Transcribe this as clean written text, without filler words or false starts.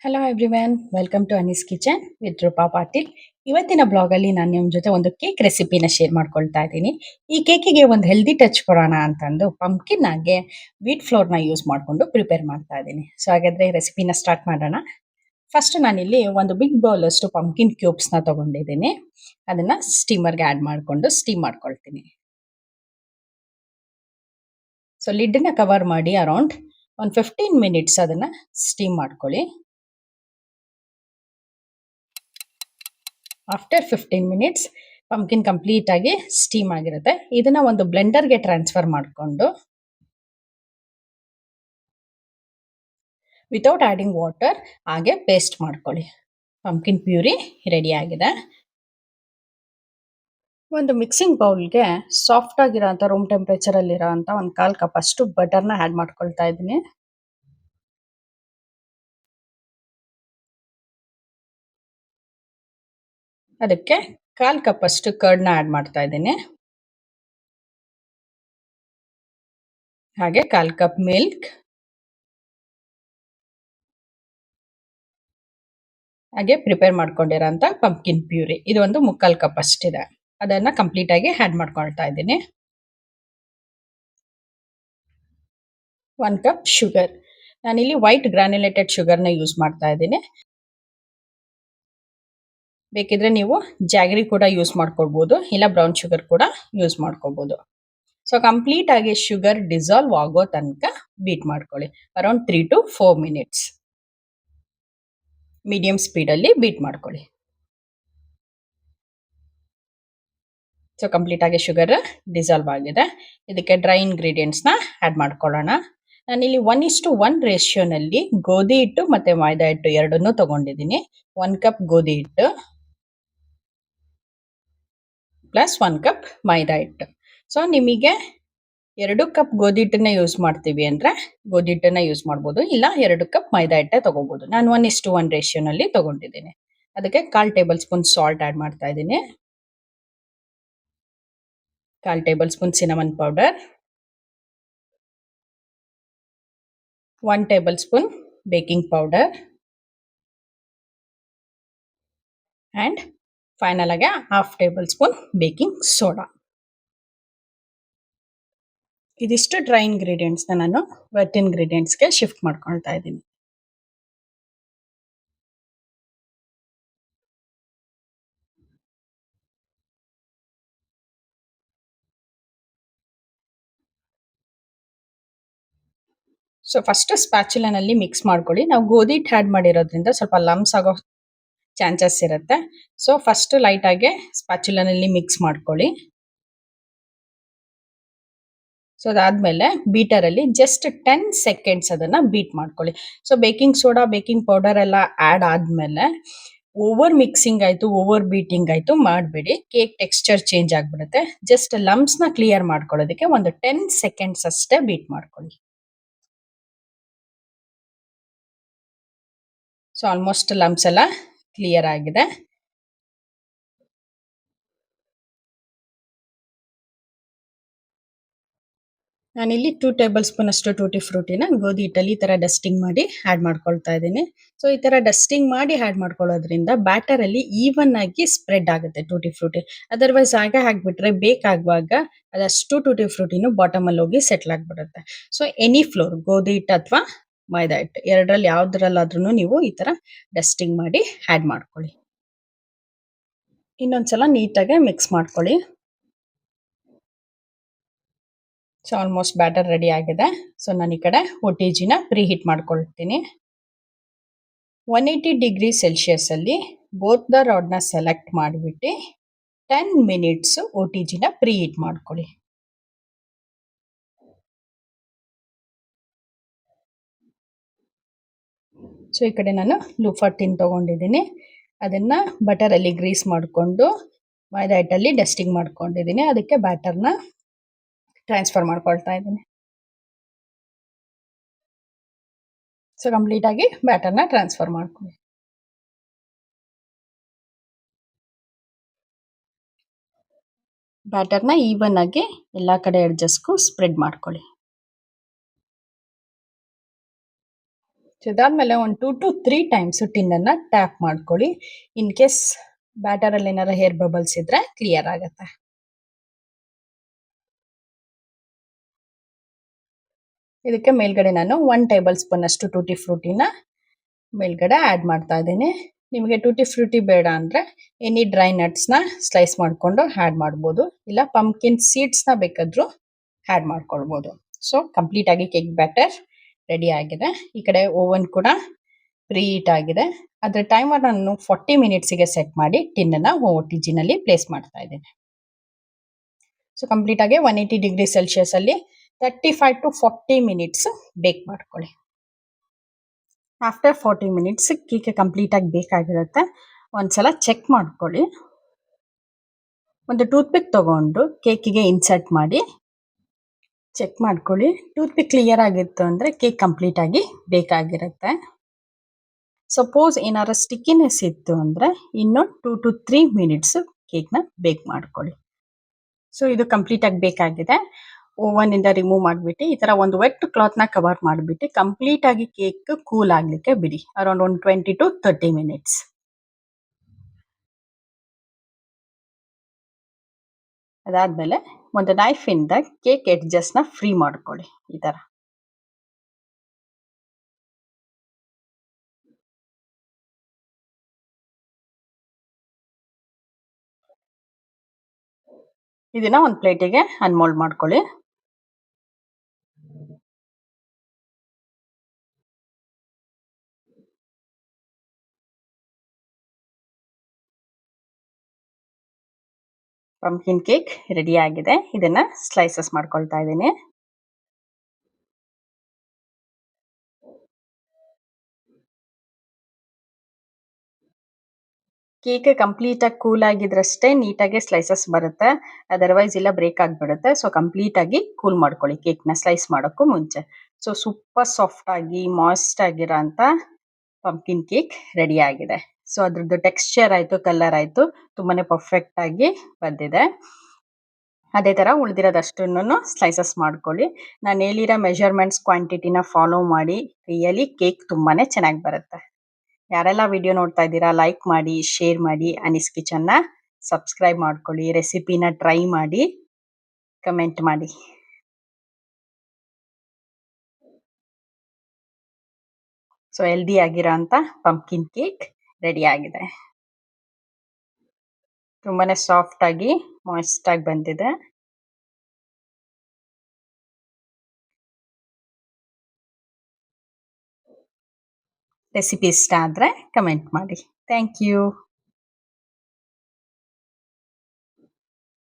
Hello everyone, welcome to Anees kitchen with Roopa Patil. ಇವತ್ತಿನ ಬ್ಲಾಗಲ್ಲಿ ನಾನು ನಿಮ್ಮ ಜೊತೆ ಒಂದು ಕೇಕ್ ರೆಸಿಪಿನ ಶೇರ್ ಮಾಡ್ಕೊಳ್ತಾ ಇದ್ದೀನಿ. ಈ ಕೇಕಿಗೆ ಒಂದು ಹೆಲ್ದಿ ಟಚ್ ಕೊಡೋಣ ಅಂತಂದು ಪಂಪ್ಕಿನ್ ಆಗಿ ವೀಟ್ ಫ್ಲೋರ್ನ ಯೂಸ್ ಮಾಡಿಕೊಂಡು ಪ್ರಿಪೇರ್ ಮಾಡ್ತಾ ಇದ್ದೀನಿ. ಸೊ ಹಾಗಾದರೆ ರೆಸಿಪಿನ ಸ್ಟಾರ್ಟ್ ಮಾಡೋಣ. ಫಸ್ಟ್ ನಾನಿಲ್ಲಿ ಒಂದು ಬಿಗ್ ಬೌಲ್ ಅಷ್ಟು ಪಂಪ್ಕಿನ್ ಕ್ಯೂಬ್ಸ್ನ ತೊಗೊಂಡಿದ್ದೀನಿ. ಅದನ್ನು ಸ್ಟೀಮರ್ಗೆ ಆ್ಯಡ್ ಮಾಡಿಕೊಂಡು ಸ್ಟೀಮ್ ಮಾಡ್ಕೊಳ್ತೀನಿ. ಸೊ ಲಿಡ್ನ ಕವರ್ ಮಾಡಿ ಅರೌಂಡ್ ಒಂದು 15 ಮಿನಿಟ್ಸ್ ಅದನ್ನು ಸ್ಟೀಮ್ ಮಾಡ್ಕೊಳ್ಳಿ. ಆಫ್ಟರ್ 15 ಮಿನಿಟ್ಸ್ ಪಂಪ್ಕಿನ್ ಕಂಪ್ಲೀಟ್ ಆಗಿ ಸ್ಟೀಮ್ ಆಗಿರುತ್ತೆ. ಇದನ್ನ ಒಂದು ಬ್ಲೆಂಡರ್ಗೆ ಟ್ರಾನ್ಸ್ಫರ್ ಮಾಡಿಕೊಂಡು ವಿತೌಟ್ ಆ್ಯಡಿಂಗ್ ವಾಟರ್ ಹಾಗೆ ಪೇಸ್ಟ್ ಮಾಡ್ಕೊಳ್ಳಿ. ಪಂಪ್ಕಿನ್ ಪ್ಯೂರಿ ರೆಡಿ ಆಗಿದೆ. ಒಂದು ಮಿಕ್ಸಿಂಗ್ ಬೌಲ್ಗೆ ಸಾಫ್ಟ್ ಆಗಿರೋ ಅಂಥ ರೂಮ್ ಟೆಂಪ್ರೇಚರಲ್ಲಿರೋ ಅಂಥ ಒಂದು 1/4 ಕಪ್ ಅಷ್ಟು ಬಟರ್ನ ಆ್ಯಡ್ ಮಾಡ್ಕೊಳ್ತಾ ಇದ್ದೀನಿ. ಅದಕ್ಕೆ 1/4 ಕಪ್ ಅಷ್ಟು ಕರ್ಡ್ನ ಆ್ಯಡ್ ಮಾಡ್ತಾ ಇದ್ದೀನಿ. ಹಾಗೆ 1/4 ಕಪ್ ಮಿಲ್ಕ್, ಹಾಗೆ ಪ್ರಿಪೇರ್ ಮಾಡ್ಕೊಂಡಿರೋಂಥ ಪಂಪ್ಕಿನ್ ಪ್ಯೂರಿ, ಇದು ಒಂದು 3/4 ಕಪ್ ಅಷ್ಟಿದೆ. ಅದನ್ನು ಕಂಪ್ಲೀಟಾಗಿ ಆ್ಯಡ್ ಮಾಡ್ಕೊಳ್ತಾ ಇದ್ದೀನಿ. 1 ಕಪ್ ಶುಗರ್, ನಾನಿಲ್ಲಿ ವೈಟ್ ಗ್ರಾನ್ಯುಲೇಟೆಡ್ ಶುಗರ್ನ ಯೂಸ್ ಮಾಡ್ತಾ ಇದ್ದೀನಿ. ಬೇಕಿದ್ರೆ ನೀವು ಜಾಗರಿ ಕೂಡ ಯೂಸ್ ಮಾಡ್ಕೊಳ್ಬೋದು, ಇಲ್ಲ ಬ್ರೌನ್ ಶುಗರ್ ಕೂಡ ಯೂಸ್ ಮಾಡ್ಕೋಬೋದು. ಸೊ ಕಂಪ್ಲೀಟ್ ಆಗಿ ಶುಗರ್ ಡಿಸಾಲ್ವ್ ಆಗೋ ತನಕ ಬೀಟ್ ಮಾಡ್ಕೊಳ್ಳಿ. ಅರೌಂಡ್ 3 to 4 ಮಿನಿಟ್ಸ್ ಮೀಡಿಯಂ ಸ್ಪೀಡಲ್ಲಿ ಬೀಟ್ ಮಾಡ್ಕೊಳ್ಳಿ. ಸೊ ಕಂಪ್ಲೀಟ್ ಆಗಿ ಶುಗರ್ ಡಿಸಾಲ್ವ್ ಆಗಿದೆ. ಇದಕ್ಕೆ ಡ್ರೈ ಇಂಗ್ರೀಡಿಯೆಂಟ್ಸ್ನ ಆ್ಯಡ್ ಮಾಡ್ಕೊಳ್ಳೋಣ. ನಾನಿಲ್ಲಿ 1:1 ರೇಷಿಯೋನಲ್ಲಿ ಗೋಧಿ ಹಿಟ್ಟು ಮತ್ತು ಮೈದಾ ಹಿಟ್ಟು ಎರಡನ್ನೂ ತೊಗೊಂಡಿದ್ದೀನಿ. 1 ಕಪ್ ಗೋಧಿ ಹಿಟ್ಟು ಪ್ಲಸ್ 1 ಕಪ್ ಮೈದಾ ಹಿಟ್ಟು. ಸೊ ನಿಮಗೆ 2 ಕಪ್ ಗೋಧಿ ಹಿಟ್ಟನ್ನ ಯೂಸ್ ಮಾಡ್ತೀವಿ ಅಂದರೆ ಗೋಧಿ ಹಿಟ್ಟನ್ನ ಯೂಸ್ ಮಾಡ್ಬೋದು, ಇಲ್ಲ 2 ಕಪ್ ಮೈದಾ ಹಿಟ್ಟೆ ತೊಗೋಬೋದು. ನಾನು 1:1 ರೇಷಿಯೋನಲ್ಲಿ ತೊಗೊಂಡಿದ್ದೀನಿ. ಅದಕ್ಕೆ 1/4 ಟೇಬಲ್ ಸ್ಪೂನ್ ಸಾಲ್ಟ್ ಆ್ಯಡ್ ಮಾಡ್ತಾ ಇದ್ದೀನಿ. 1/4 table spoon cinnamon powder, 1 table spoon baking powder and final ಆಗಿ 1/2 ಟೇಬಲ್ ಸ್ಪೂನ್ ಬೇಕಿಂಗ್ ಸೋಡಾ. ಇದಿಷ್ಟು ಡ್ರೈ ಇಂಗ್ರೀಡಿಯೆಂಟ್ಸ್ನ ನಾನು ವೆಟ್ ಇಂಗ್ರೀಡಿಯೆಂಟ್ಸ್ಗೆ ಶಿಫ್ಟ್ ಮಾಡ್ಕೊಳ್ತಾ ಇದ್ದೀನಿ. ಸೊ ಫಸ್ಟ್ ಸ್ಪ್ಯಾಚುಲನಲ್ಲಿ ಮಿಕ್ಸ್ ಮಾಡ್ಕೊಳ್ಳಿ. ನಾವು ಗೋಧಿ ಹಿಟ್ಟು ಆ್ಯಡ್ ಮಾಡಿರೋದ್ರಿಂದ ಸ್ವಲ್ಪ ಲಮ್ಸ್ ಆಗೋ ಚಾನ್ಸಸ್ ಇರುತ್ತೆ. ಸೊ ಫಸ್ಟ್ ಲೈಟಾಗಿ ಸ್ಪ್ಯಾಚುಲನಲ್ಲಿ ಮಿಕ್ಸ್ ಮಾಡ್ಕೊಳ್ಳಿ. ಸೊ ಅದಾದಮೇಲೆ ಬೀಟರಲ್ಲಿ ಜಸ್ಟ್ 10 ಸೆಕೆಂಡ್ಸ್ ಅದನ್ನು ಬೀಟ್ ಮಾಡ್ಕೊಳ್ಳಿ. So baking soda, baking powder ಎಲ್ಲ ಆ್ಯಡ್ ಆದಮೇಲೆ ಓವರ್ ಮಿಕ್ಸಿಂಗ್ ಆಯಿತು, ಓವರ್ ಬೀಟಿಂಗ್ ಆಯಿತು ಮಾಡಬೇಡಿ. ಕೇಕ್ ಟೆಕ್ಸ್ಚರ್ ಚೇಂಜ್ ಆಗಿಬಿಡುತ್ತೆ. ಜಸ್ಟ್ ಲಮ್ಸ್ನ ಕ್ಲಿಯರ್ ಮಾಡ್ಕೊಳ್ಳೋದಕ್ಕೆ ಒಂದು 10 ಸೆಕೆಂಡ್ಸ್ ಅಷ್ಟೇ ಬೀಟ್ ಮಾಡ್ಕೊಳ್ಳಿ. ಸೊ ಆಲ್ಮೋಸ್ಟ್ ಲಮ್ಸ್ ಎಲ್ಲ ಕ್ಲಿಯರ್ ಆಗಿದೆ. ನಾನಿಲ್ಲಿ 2 ಟೇಬಲ್ ಸ್ಪೂನ್ ಅಷ್ಟು ಟೂಟಿ ಫ್ರೂಟಿನ ಗೋಧಿ ಹಿಟ್ಟಲ್ಲಿ ಈ ಥರ ಡಸ್ಟಿಂಗ್ ಮಾಡಿ ಆ್ಯಡ್ ಮಾಡ್ಕೊಳ್ತಾ ಇದ್ದೀನಿ. ಸೊ ಈ ಥರ ಡಸ್ಟಿಂಗ್ ಮಾಡಿ ಆ್ಯಡ್ ಮಾಡ್ಕೊಳ್ಳೋದ್ರಿಂದ ಬ್ಯಾಟರಲ್ಲಿ ಈವನ್ ಆಗಿ ಸ್ಪ್ರೆಡ್ ಆಗುತ್ತೆ ಟೂಟಿ ಫ್ರೂಟಿ. ಅದರ್ವೈಸ್ ಹಾಗೆ ಹಾಕಿಬಿಟ್ರೆ ಬೇಕಾಗುವಾಗ ಅದಷ್ಟು ಟೂಟಿ ಫ್ರೂಟಿನೂ ಬಾಟಮಲ್ಲಿ ಹೋಗಿ ಸೆಟ್ಲ್ ಆಗಿಬಿಡುತ್ತೆ. ಸೊ ಎನಿ ಫ್ಲೋರ್, ಗೋಧಿ ಹಿಟ್ಟು ಅಥವಾ ಮೈದಾ ಹಿಟ್ಟು, ಎರಡರಲ್ಲಿ ಯಾವುದ್ರಲ್ಲಾದ್ರೂ ನೀವು ಈ ಥರ ಡಸ್ಟಿಂಗ್ ಮಾಡಿ ಆ್ಯಡ್ ಮಾಡ್ಕೊಳ್ಳಿ. ಇನ್ನೊಂದ್ಸಲ ನೀಟಾಗಿ ಮಿಕ್ಸ್ ಮಾಡ್ಕೊಳ್ಳಿ. ಸೊ ಆಲ್ಮೋಸ್ಟ್ ಬ್ಯಾಟರ್ ರೆಡಿ ಆಗಿದೆ. ಸೊ ನಾನು ಈ ಕಡೆ OTGನ ಪ್ರೀ ಹೀಟ್ ಮಾಡ್ಕೊಳ್ತೀನಿ. 180 ಡಿಗ್ರಿ ಸೆಲ್ಸಿಯಸ್ಸಲ್ಲಿ ಬೋತ್ ದ ರಾಡ್ನ ಸೆಲೆಕ್ಟ್ ಮಾಡಿಬಿಟ್ಟು 10 ಮಿನಿಟ್ಸು OTGನ ಪ್ರೀ ಹೀಟ್ ಮಾಡ್ಕೊಳ್ಳಿ. ಸೊ ಈ ಕಡೆ ನಾನು ಲೂಫಾ ಟಿನ್ ತೊಗೊಂಡಿದ್ದೀನಿ. ಅದನ್ನು ಬಟರಲ್ಲಿ ಗ್ರೀಸ್ ಮಾಡಿಕೊಂಡು ಮೈದಾ ಹಿಟ್ಟಲ್ಲಿ ಡಸ್ಟಿಂಗ್ ಮಾಡ್ಕೊಂಡಿದ್ದೀನಿ. ಅದಕ್ಕೆ ಬ್ಯಾಟರ್ನ ಟ್ರಾನ್ಸ್ಫರ್ ಮಾಡ್ಕೊಳ್ತಾ ಇದ್ದೀನಿ. ಸೊ ಕಂಪ್ಲೀಟಾಗಿ ಬ್ಯಾಟರ್ನ ಟ್ರಾನ್ಸ್ಫರ್ ಮಾಡ್ಕೊಳ್ಳಿ. ಬ್ಯಾಟರ್ನ ಈವನ್ ಆಗಿ ಎಲ್ಲ ಕಡೆ ಎಡ್ಜಸ್ಗೂ ಸ್ಪ್ರೆಡ್ ಮಾಡ್ಕೊಳ್ಳಿ. ಇದಾದ್ಮೇಲೆ ಒಂದು 2 to 3 ಟೈಮ್ಸ್ ಟಿನ್ನನ್ನು ಟ್ಯಾಪ್ ಮಾಡ್ಕೊಳ್ಳಿ. ಇನ್ ಕೇಸ್ ಬ್ಯಾಟರಲ್ಲಿ ಏನಾರ ಹೇರ್ ಬಬಲ್ಸ್ ಇದ್ರೆ ಕ್ಲಿಯರ್ ಆಗುತ್ತೆ. ಇದಕ್ಕೆ ಮೇಲ್ಗಡೆ ನಾನು 1 ಟೇಬಲ್ ಸ್ಪೂನ್ ಅಷ್ಟು ಟೂಟಿ ಫ್ರೂಟಿನ ಮೇಲ್ಗಡೆ ಆ್ಯಡ್ ಮಾಡ್ತಾ ಇದ್ದೀನಿ. ನಿಮಗೆ ಟೂಟಿ ಫ್ರೂಟಿ ಬೇಡ ಅಂದರೆ ಎನಿ ಡ್ರೈ ನಟ್ಸ್ನ ಸ್ಲೈಸ್ ಮಾಡಿಕೊಂಡು ಆ್ಯಡ್ ಮಾಡ್ಬೋದು, ಇಲ್ಲ ಪಂಪ್ಕಿನ್ ಸೀಡ್ಸ್ನ ಬೇಕಾದರೂ ಆ್ಯಡ್ ಮಾಡ್ಕೊಳ್ಬೋದು. ಸೊ ಕಂಪ್ಲೀಟಾಗಿ ಕೇಕ್ ಬ್ಯಾಟರ್ ರೆಡಿ ಆಗಿದೆ. ಈ ಕಡೆ ಓವನ್ ಕೂಡ ಪ್ರೀ ಹೀಟ್ ಆಗಿದೆ. ಅದರ ಟೈಮರ್ ನಾನು 40 ಮಿನಿಟ್ಸಿಗೆ ಸೆಟ್ ಮಾಡಿ ಟಿನ್ನನ್ನು OTGನಲ್ಲಿ ಪ್ಲೇಸ್ ಮಾಡ್ತಾ ಇದ್ದೀನಿ. ಸೊ ಕಂಪ್ಲೀಟಾಗಿ 180 ಡಿಗ್ರಿ ಸೆಲ್ಸಿಯಸಲ್ಲಿ 35 to 40 ಮಿನಿಟ್ಸ್ ಬೇಕ್ ಮಾಡ್ಕೊಳ್ಳಿ. ಆಫ್ಟರ್ 40 ಮಿನಿಟ್ಸ್ ಕೇಕ್ ಕಂಪ್ಲೀಟಾಗಿ ಬೇಕಾಗಿರುತ್ತೆ. ಒಂದ್ಸಲ ಚೆಕ್ ಮಾಡ್ಕೊಳ್ಳಿ. ಒಂದು ಟೂತ್ಪಿಕ್ ತಗೊಂಡು ಕೇಕಿಗೆ ಇನ್ಸರ್ಟ್ ಮಾಡಿ ಚೆಕ್ ಮಾಡ್ಕೊಳ್ಳಿ. ಟೂತ್ಪಿಕ್ ಕ್ಲಿಯರ್ ಆಗಿತ್ತು ಅಂದರೆ ಕೇಕ್ ಕಂಪ್ಲೀಟಾಗಿ ಬೇಕಾಗಿರುತ್ತೆ. ಸಪೋಸ್ ಏನಾರ ಸ್ಟಿಕ್ಕಿನೆಸ್ ಇತ್ತು ಅಂದರೆ ಇನ್ನು 2 to 3 ಮಿನಿಟ್ಸ್ ಕೇಕ್ನ ಬೇಕ್ ಮಾಡ್ಕೊಳ್ಳಿ. ಸೊ ಇದು ಕಂಪ್ಲೀಟಾಗಿ ಬೇಕಾಗಿದೆ. ಓವನಿಂದ ರಿಮೂವ್ ಮಾಡಿಬಿಟ್ಟು ಈ ಥರ ಒಂದು ವೆಟ್ ಕ್ಲಾತ್ನ ಕವರ್ ಮಾಡಿಬಿಟ್ಟು ಕಂಪ್ಲೀಟಾಗಿ ಕೇಕ್ ಕೂಲ್ ಆಗಲಿಕ್ಕೆ ಬಿಡಿ, ಅರೌಂಡ್ ಒಂದು 20 to 30 ಮಿನಿಟ್ಸ್. ಅದಾದಮೇಲೆ ಒಂದು ನೈಫಿಂದ ಕೇಕ್ ಎಡ್ಜಸ್ನ ಫ್ರೀ ಮಾಡ್ಕೊಳ್ಳಿ. ಈ ಥರ ಇದನ್ನ ಒಂದು ಪ್ಲೇಟಿಗೆ ಅನ್ಮೋಲ್ಡ್ ಮಾಡ್ಕೊಳ್ಳಿ. ಪಂಪ್ಕಿನ್ ಕೇಕ್ ರೆಡಿ ಆಗಿದೆ. ಇದನ್ನ ಸ್ಲೈಸಸ್ ಮಾಡ್ಕೊಳ್ತಾ ಇದ್ದೀನಿ. ಕೇಕ್ ಕಂಪ್ಲೀಟಾಗಿ ಕೂಲ್ ಆಗಿದ್ರಷ್ಟೇ ನೀಟಾಗಿ ಸ್ಲೈಸಸ್ ಬರುತ್ತೆ, ಅದರ್ವೈಸ್ ಇಲ್ಲ ಬ್ರೇಕ್ ಆಗಿಬಿಡುತ್ತೆ. ಸೊ ಕಂಪ್ಲೀಟಾಗಿ ಕೂಲ್ ಮಾಡ್ಕೊಳ್ಳಿ ಕೇಕ್ನ ಸ್ಲೈಸ್ ಮಾಡೋಕ್ಕೂ ಮುಂಚೆ. ಸೊ ಸೂಪರ್ ಸಾಫ್ಟ್ ಆಗಿ ಮಾಯ್ಸ್ಟ್ ಆಗಿರೋ ಅಂಥ ಪಂಪ್ಕಿನ್ ಕೇಕ್ ರೆಡಿ ಆಗಿದೆ. ಸೊ ಅದ್ರದ್ದು ಟೆಕ್ಸ್ಚರ್ ಆಯಿತು, ಕಲರ್ ಆಯಿತು, ತುಂಬಾ ಪರ್ಫೆಕ್ಟ್ ಆಗಿ ಬಂದಿದೆ. ಅದೇ ಥರ ಉಳಿದಿರೋದಷ್ಟನ್ನು ಸ್ಲೈಸಸ್ ಮಾಡ್ಕೊಳ್ಳಿ. ನಾನು ಹೇಳಿರೋ ಮೆಷರ್ಮೆಂಟ್ಸ್ ಕ್ವಾಂಟಿಟಿನ ಫಾಲೋ ಮಾಡಿ ರಿಯಲಿ ಕೇಕ್ ತುಂಬಾ ಚೆನ್ನಾಗಿ ಬರುತ್ತೆ. ಯಾರೆಲ್ಲ ವಿಡಿಯೋ ನೋಡ್ತಾ ಇದ್ದೀರಾ ಲೈಕ್ ಮಾಡಿ, ಶೇರ್ ಮಾಡಿ, ಅನೀಸ್ ಕಿಚನ್ನ ಸಬ್ಸ್ಕ್ರೈಬ್ ಮಾಡ್ಕೊಳ್ಳಿ, ರೆಸಿಪಿನ ಟ್ರೈ ಮಾಡಿ, ಕಮೆಂಟ್ ಮಾಡಿ. ಸೊ ಹೆಲ್ದಿ ಆಗಿರೋ ಅಂಥ ಪಂಪ್ಕಿನ್ ಕೇಕ್ ರೆಡಿ ಆಗಿದೆ. ತುಂಬಾ ಸಾಫ್ಟಾಗಿ ಮಾಯ್ಸ್ಟಾಗಿ ಬಂದಿದೆ. ರೆಸಿಪಿ ಇಷ್ಟ ಆದರೆ ಕಮೆಂಟ್ ಮಾಡಿ. Thank you.